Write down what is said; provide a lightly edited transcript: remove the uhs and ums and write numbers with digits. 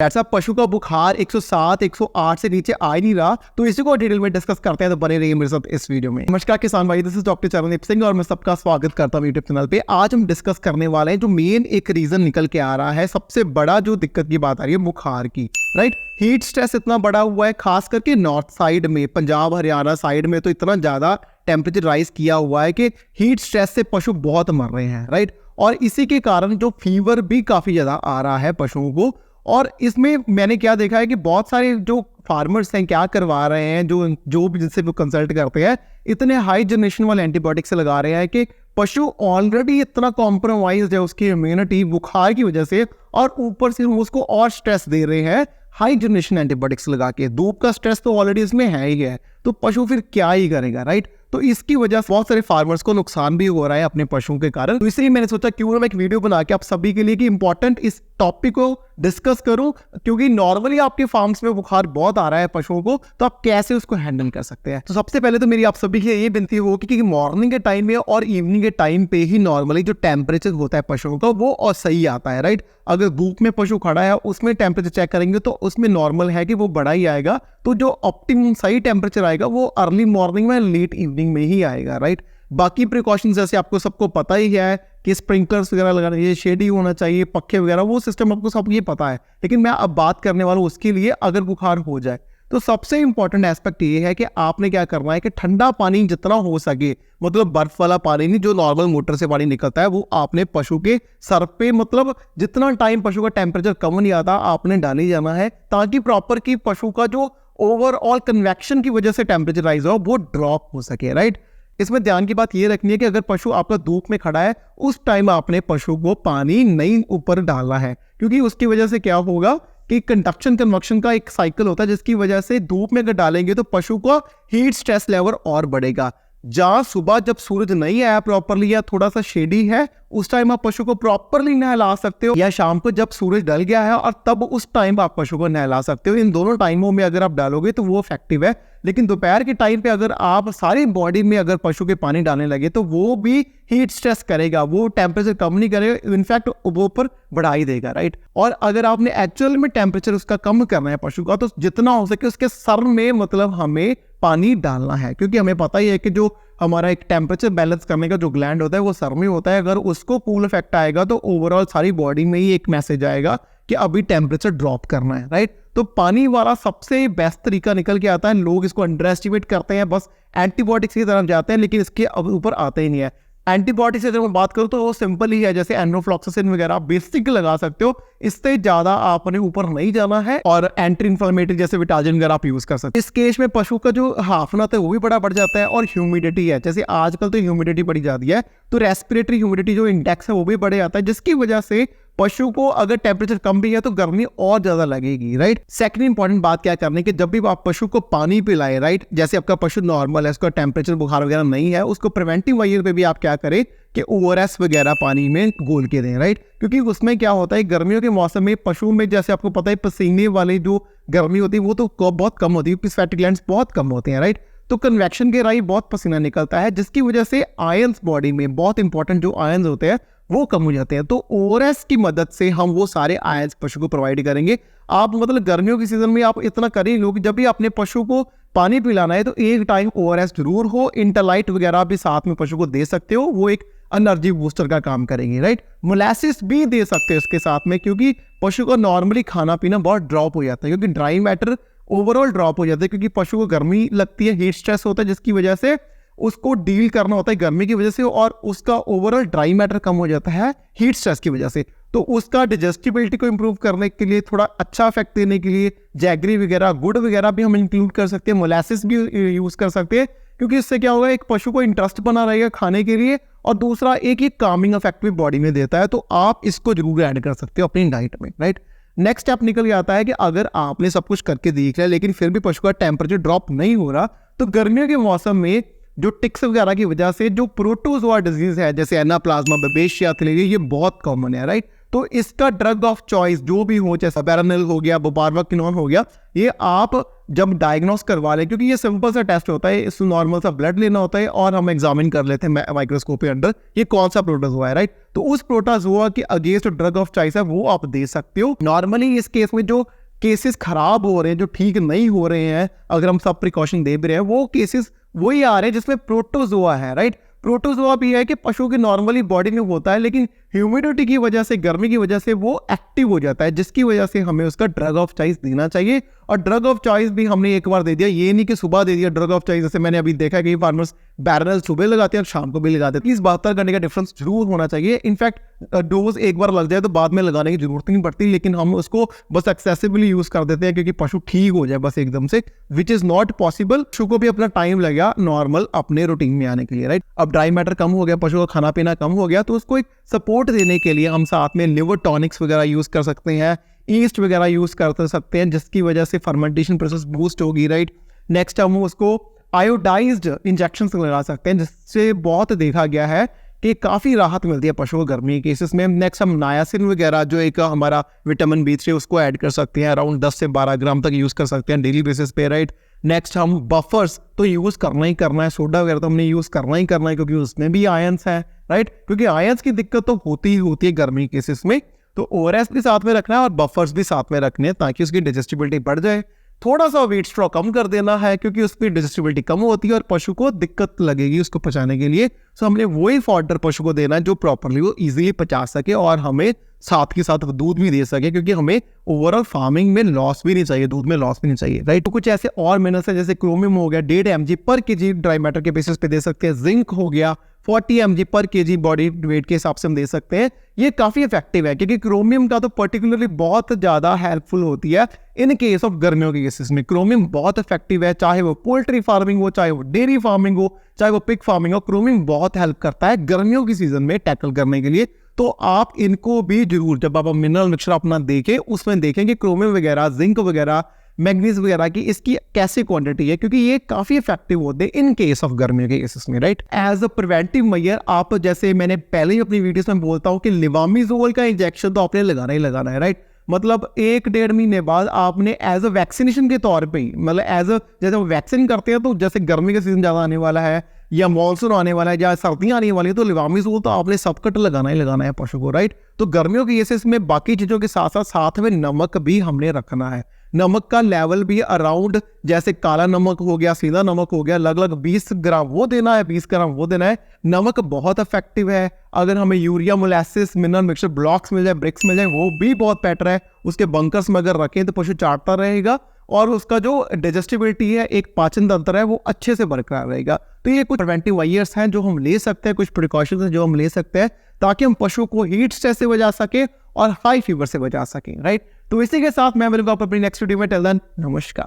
ऐसा पशु का बुखार 107, 108 से नीचे आ ही नहीं रहा, तो इसी को डिटेल में डिस्कस करते हैं। तो बने रहिए मेरे साथ इस वीडियो में। नमस्कार किसान भाई, this is doctor Charandeep Singh और मैं सबका स्वागत करता हूं यूट्यूब चैनल पे। आज हम डिस्कस करने वाले हैं जो मेन एक रीजन निकल के आ रहा है, सबसे बड़ा जो दिक्कत की बात आ रही है बुखार की, राइट। हीट स्ट्रेस इतना बड़ा हुआ है, खास करके नॉर्थ साइड में, पंजाब हरियाणा साइड में तो इतना ज्यादा टेम्परेचर राइज किया हुआ है कि हीट स्ट्रेस से पशु बहुत मर रहे हैं, राइट। और इसी के कारण जो फीवर भी काफी ज्यादा आ रहा है पशुओं को। और इसमें मैंने क्या देखा है कि बहुत सारे जो फार्मर्स हैं क्या करवा रहे हैं, जो भी जिनसे वो कंसल्ट करते हैं, इतने हाई जनरेशन वाले एंटीबायोटिक्स लगा रहे हैं कि पशु ऑलरेडी इतना कॉम्प्रोमाइज्ड है उसकी इम्यूनिटी बुखार की वजह से, और ऊपर से उसको और स्ट्रेस दे रहे हैं हाई जनरेशन एंटीबायोटिक्स लगा के। धूप का स्ट्रेस तो ऑलरेडी इसमें है ही है, तो पशु फिर क्या ही करेगा, राइट। तो इसकी वजह से बहुत सारे फार्मर्स को नुकसान भी हो रहा है अपने पशुओं के कारण। तो इसलिए मैंने सोचा क्यों ना मैं एक वीडियो बना के आप सभी के लिए कि इंपॉर्टेंट इस टॉपिक को डिस्कस करूं, क्योंकि नॉर्मली आपके फार्म्स में बुखार बहुत आ रहा है पशुओं को, तो आप कैसे उसको हैंडल कर सकते हैं। तो सबसे पहले तो मेरी आप सभी की ये विनती होगी कि मॉर्निंग के टाइम में और इवनिंग के टाइम पे ही नॉर्मली जो टेम्परेचर होता है पशुओं का वो और सही आता है, राइट। अगर धूप में पशु खड़ा है उसमें टेम्परेचर चेक करेंगे तो उसमें नॉर्मल है कि वो बड़ा ही आएगा, तो जो ऑप्टिमम सही टेम्परेचर आएगा वो अर्ली मॉर्निंग में लेट इवनिंग में ही आएगा, राइट। बाकी प्रिकॉशंस जैसे आपको सबको पता ही है कि स्प्रिंकलर्स वगैरह लगाना चाहिए, शेडी होना चाहिए, पक्के वगैरह, वो सिस्टम आपको सब ये पता है। लेकिन मैं अब बात करने वाला हूँ उसके लिए अगर बुखार हो जाए तो सबसे इंपॉर्टेंट एस्पेक्ट ये है कि आपने क्या करना है कि ठंडा पानी जितना हो सके, मतलब बर्फ वाला पानी नहीं, जो नॉर्मल मोटर से पानी निकलता है, वो आपने पशु के सर पे, मतलब जितना टाइम पशु का टेम्परेचर कम नहीं आता आपने डाल ही जाना है, ताकि प्रॉपर की पशु का जो ओवरऑल कन्वेक्शन की वजह से टेम्परेचर राइज हो वो ड्रॉप हो सके, राइट। इसमें ध्यान की बात ये रखनी है कि अगर पशु आपका धूप में खड़ा है उस टाइम आपने पशु को पानी नहीं ऊपर डालना है, क्योंकि उसकी वजह से क्या होगा कि कंडक्शन कन्वक्शन का एक साइकिल होता है, जिसकी वजह से धूप में अगर डालेंगे तो पशु का हीट स्ट्रेस लेवल और बढ़ेगा। जहां सुबह जब सूरज नहीं आया प्रॉपरली या थोड़ा सा शेडी है, उस टाइम आप पशु को प्रॉपरली नहला सकते हो, या शाम को जब सूरज ढल गया है और तब उस टाइम आप पशु को नहला सकते हो। इन दोनों टाइमों में अगर आप डालोगे तो वो इफेक्टिव है। लेकिन दोपहर के टाइम पे अगर आप सारी बॉडी में अगर पशु के पानी डालने लगे तो वो भी हीट स्ट्रेस करेगा, वो टेम्परेचर कम नहीं करेगा, इनफैक्ट वो ऊपर बढ़ा ही देगा, राइट। और अगर आपने एक्चुअल में टेम्परेचर उसका कम करना है पशु का, तो जितना हो सके उसके सर में मतलब हमें पानी डालना है, क्योंकि हमें पता ही है कि जो हमारा एक टेम्परेचर बैलेंस करने का जो ग्लैंड होता है वो सर में होता है। अगर उसको कूल इफेक्ट आएगा तो ओवरऑल सारी बॉडी में ही एक मैसेज आएगा कि अभी टेम्परेचर ड्रॉप करना है, राइट। तो पानी वाला सबसे बेस्ट तरीका निकल के आता है। लोग इसको अंडर एस्टिमेट करते हैं, बस एंटीबायोटिक्स की तरफ जाते हैं, लेकिन इसके ऊपर आते ही नहीं है। एंटीबायोटिक्स से जब मैं बात करूं तो वो सिंपल ही है, जैसे एनोफ्लॉक्सासिन वगैरह बेसिक लगा सकते हो, इससे ज्यादा आपने ऊपर नहीं जाना है। और एंटी इन्फ्लेमेटरी जैसे विटाजिन वगैरह आप यूज कर सकते हो। इस केस में पशु का जो हाफनात है वो भी बड़ा बढ़ जाता है, और ह्यूमिडिटी है, जैसे आजकल तो ह्यूमिडिटी बढ़ी जाती है, तो रेस्पिरेटरी ह्यूमिडिटी जो इंडेक्स है वो भी बढ़ जाता है, जिसकी वजह से पशु को अगर टेम्परेचर कम भी है तो गर्मी और ज्यादा लगेगी, राइट। सेकंड इंपॉर्टेंट बात क्या करनी कि जब भी आप पशु को पानी पिलाएं, राइट, जैसे आपका पशु नॉर्मल है, उसका टेम्परेचर बुखार वगैरह नहीं है, उसको प्रिवेंटिव वे पे भी आप क्या करें कि ORS वगैरह पानी में घोल के दें, राइट। क्योंकि उसमें क्या होता है गर्मियों के मौसम में पशु में, जैसे आपको पता है, पसीने वाली जो गर्मी होती है वो तो बहुत कम होती है, क्योंकि फैटी ग्लैंड्स बहुत कम होते हैं, राइट। तो कन्वेक्शन के राही बहुत पसीना निकलता है, जिसकी वजह से आयंस बॉडी में बहुत इंपॉर्टेंट जो आयंस होते हैं वो कम हो जाते हैं। तो ORS की मदद से हम वो सारे आयंस पशु को प्रोवाइड करेंगे। आप मतलब गर्मियों की सीजन में आप इतना करें लोग, जब भी अपने पशु को पानी पिलाना है तो एक टाइम ORS जरूर हो। इंटरलाइट वगैरह भी साथ में पशु को दे सकते हो, वो एक एनर्जी बूस्टर का काम करेंगे, राइट। मोलासिस भी दे सकते हो इसके साथ में, क्योंकि पशु को नॉर्मली खाना पीना बहुत ड्रॉप हो जाता है, क्योंकि ड्राई मैटर ओवरऑल ड्रॉप हो जाता है, क्योंकि पशु को गर्मी लगती है, हीट स्ट्रेस होता है, जिसकी वजह से उसको डील करना होता है गर्मी की वजह से, और उसका ओवरऑल ड्राई मैटर कम हो जाता है हीट स्ट्रेस की वजह से। तो उसका डिजेस्टिबिलिटी को इंप्रूव करने के लिए, थोड़ा अच्छा इफेक्ट देने के लिए जैगरी वगैरह, गुड़ वगैरह भी हम इंक्लूड कर सकते हैं, मोलासिस भी यूज कर सकते हैं, क्योंकि इससे क्या होगा, एक पशु को इंटरेस्ट बना रहेगा खाने के लिए, और दूसरा एक कामिंग इफेक्ट भी बॉडी में देता है। तो आप इसको जरूर ऐड कर सकते हो अपनी डाइट में, राइट। नेक्स्ट स्टेप निकल आता है कि अगर आपने सब कुछ करके देख लिया लेकिन फिर भी पशु का टेम्परेचर ड्रॉप नहीं हो रहा, तो गर्मियों के मौसम में जो टिक्स वगैरह की वजह से जो प्रोटोजोआ डिजीज है, जैसे एनाप्लाज्मा, बेबेशिया, थैलेरिया, ये बहुत कॉमन है, राइट। तो इसका ड्रग ऑफ चॉइस जो भी हो, जैसे बैरानिल हो गया, बुपारवाकिनोन हो गया, ये आप जब डायग्नोस करवा लें, क्योंकि ये सिंपल सा टेस्ट होता है, इसमें नॉर्मल सा ब्लड लेना होता है और हम एग्जामिन कर लेते हैं माइक्रोस्कोप के अंडर ये कौन सा प्रोटोजोआ है, राइट। तो उस प्रोटोजोआ के अगेंस्ट ड्रग ऑफ चॉइस है वो आप दे सकते हो। नॉर्मली इस केस में जो केसेस खराब हो रहे हैं, जो ठीक नहीं हो रहे हैं, अगर हम सब प्रिकॉशन दे भी रहे हैं, वो केसेस वही आ रहे हैं जिसमें प्रोटोजोआ है, राइट। प्रोटोजोआ भी है कि पशु की नॉर्मली बॉडी में होता है, लेकिन ह्यूमिडिटी की वजह से, गर्मी की वजह से वो एक्टिव हो जाता है, जिसकी वजह से हमें उसका ड्रग ऑफ चॉइस देना चाहिए। और ड्रग ऑफ चॉइस भी हमने एक बार दे दिया, ये नहीं कि सुबह दे दिया ड्रग ऑफ चॉइस। जैसे मैंने अभी देखा कि फार्मर्स बैरल सुबह लगाते हैं और शाम को भी लगाते हैं। 30-72 घंटे का डिफरेंस जरूर होना चाहिए। इनफैक्ट डोज एक बार लग जाए तो बाद में लगाने की जरूरत नहीं पड़ती, लेकिन हम उसको बस एक्सेसिवली यूज कर देते हैं क्योंकि पशु ठीक हो जाए बस एकदम से, विच इज नॉट पॉसिबल। पशु को भी अपना टाइम लगेगा नॉर्मल अपने रूटीन में आने के लिए, राइट। अब ड्राई मैटर कम हो गया, पशु का खाना पीना कम हो गया, तो उसको एक सपोर्ट देने के लिए हम साथ में लिवर टॉनिक्स वगैरह यूज कर सकते हैं, ईस्ट वगैरह यूज कर सकते हैं, जिसकी वजह से फर्मेंटेशन प्रोसेस बूस्ट होगी, राइट। नेक्स्ट हम उसको आयोडाइज्ड इंजेक्शन लगा सकते हैं, जिससे बहुत देखा गया है कि काफ़ी राहत मिलती है पशु को गर्मी के केसेस में। नेक्स्ट हम नायासिन वगैरह जो एक हमारा विटामिन B3 उसको ऐड कर सकते हैं, अराउंड 10 से 12 ग्राम तक यूज़ कर सकते हैं डेली बेसिस पे, राइट। नेक्स्ट हम बफर्स तो यूज़ करना ही करना है, सोडा वगैरह तो हमने यूज़ करना ही करना है क्योंकि उसमें भी आयंस है, राइट। क्योंकि आयंस की दिक्कत तो होती ही होती है गर्मी केसेस में, तो ORS भी साथ में रखना है और बफर्स भी साथ में रखने हैं ताकि उसकी डिजेस्टिबिलिटी बढ़ जाए। थोड़ा सा वेट स्ट्रॉ कम कर देना है क्योंकि उसकी डिजेस्टिबिलिटी कम होती है और पशु को दिक्कत लगेगी उसको पचाने के लिए। सो हमने वही फॉडर पशु को देना है जो प्रॉपरली वो इजीली पचा सके और हमें साथ के साथ दूध भी दे सके, क्योंकि हमें ओवरऑल फार्मिंग में लॉस भी नहीं चाहिए, दूध में लॉस भी नहीं चाहिए, राइट। तो कुछ ऐसे और मिनरल्स है जैसे क्रोमियम हो गया 1.5 mg पर केजी ड्राई मैटर के बेसिस पे दे सकते हैं, जिंक हो गया 40 mg पर केजी बॉडी वेट के हिसाब से हम दे सकते हैं। ये काफी इफेक्टिव है क्योंकि क्रोमियम का तो पर्टिकुलरली बहुत ज्यादा हेल्पफुल होती है इन केस ऑफ गर्मियों के केसेस में। क्रोमियम बहुत इफेक्टिव है, चाहे वो पोल्ट्री फार्मिंग हो, चाहे वो डेयरी फार्मिंग हो, चाहे वो पिग फार्मिंग हो, क्रोमियम बहुत हेल्प करता है गर्मियों की सीजन में टैकल करने के लिए। तो आप इनको भी जरूर, जब आप मिनरल मिक्सचर अपना देखें उसमें देखें कि क्रोमियम वगैरह, जिंक वगैरह, मैग्नीज वगैरह की इसकी कैसी क्वांटिटी है, क्योंकि ये काफी इफेक्टिव होते हैं इन केस ऑफ गर्मियों के केसेस में, right. As a preventive measure आप, जैसे मैंने पहले ही अपनी वीडियोस में बोलता हूं कि लिवामिजोल का इंजेक्शन तो आपने लगाना ही लगाना है, राइट। मतलब 1-1.5 महीने बाद आपने एज अ वैक्सीनेशन के तौर पे ही, मतलब एज अ, जैसे वैक्सीन करते हैं तो जैसे गर्मी का सीजन ज्यादा आने वाला है या मॉनसून आने वाला है या सर्दियां आने वाली है तो लिवामिजोल तो आपने सबकट लगाना ही लगाना है पशु को, राइट। तो गर्मियों के केसेस में बाकी चीजों के साथ साथ में नमक भी हमने रखना है। नमक का लेवल भी अराउंड, जैसे काला नमक हो गया, सीधा नमक हो गया, लगभग 20 ग्राम वो देना है, 20 ग्राम वो देना है। नमक बहुत इफेक्टिव है। अगर हमें urea, molasses, mineral mixture blocks मिल जाए, ब्रिक्स मिल जाए, वो भी बहुत बेटर है। उसके बंकर्स में अगर रखें तो पशु चाटता रहेगा और उसका जो डाइजेस्टिबिलिटी है, एक पाचन तंत्र है, वो अच्छे से बरकरार रहेगा। तो ये कुछ प्रिवेंटिव मेजर्स हैं जो हम ले सकते हैं, कुछ प्रिकॉशंस हैं जो हम ले सकते हैं ताकि हम पशु को हीट स्ट्रेस से बचा सके और हाई फीवर से बचा सकें, राइट। तो इसी के साथ मैं मिलूंगा अपनी नेक्स्ट वीडियो में। टिल देन नमस्कार।